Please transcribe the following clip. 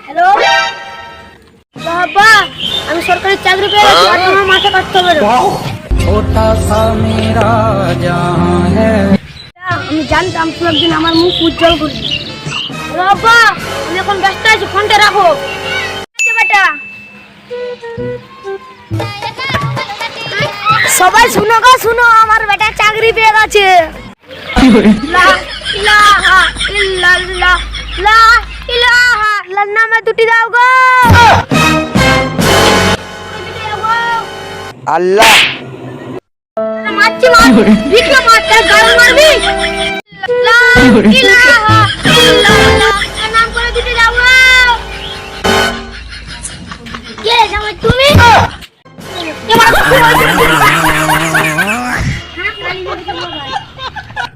Hello বাবা, আমি সরকারি চাকরি পেয়ে গেছি, আর তোমার মাথা কাটতে হবে না। छोटा सा मेरा जहां है। আমি জানতাম তুমি একদিন আমার মুখ উজ্জ্বল করবি। বাবা, আমি এখন ব্যস্ত আছি, ফোনটা রাখো। আচ্ছা বেটা, সবাই শুনো গো, শুনো, আমার বেটা চাকরি পেয়ে গেছে। লা ইলাহা ইল্লাল্লাহ, লা ইলাহা ইল্লাল্লাহ, নামে দুটি দাও গো। আল্লাহ মারছি মার, ভিক্ষা মার, তার গাল মারবি। লা ইলাহা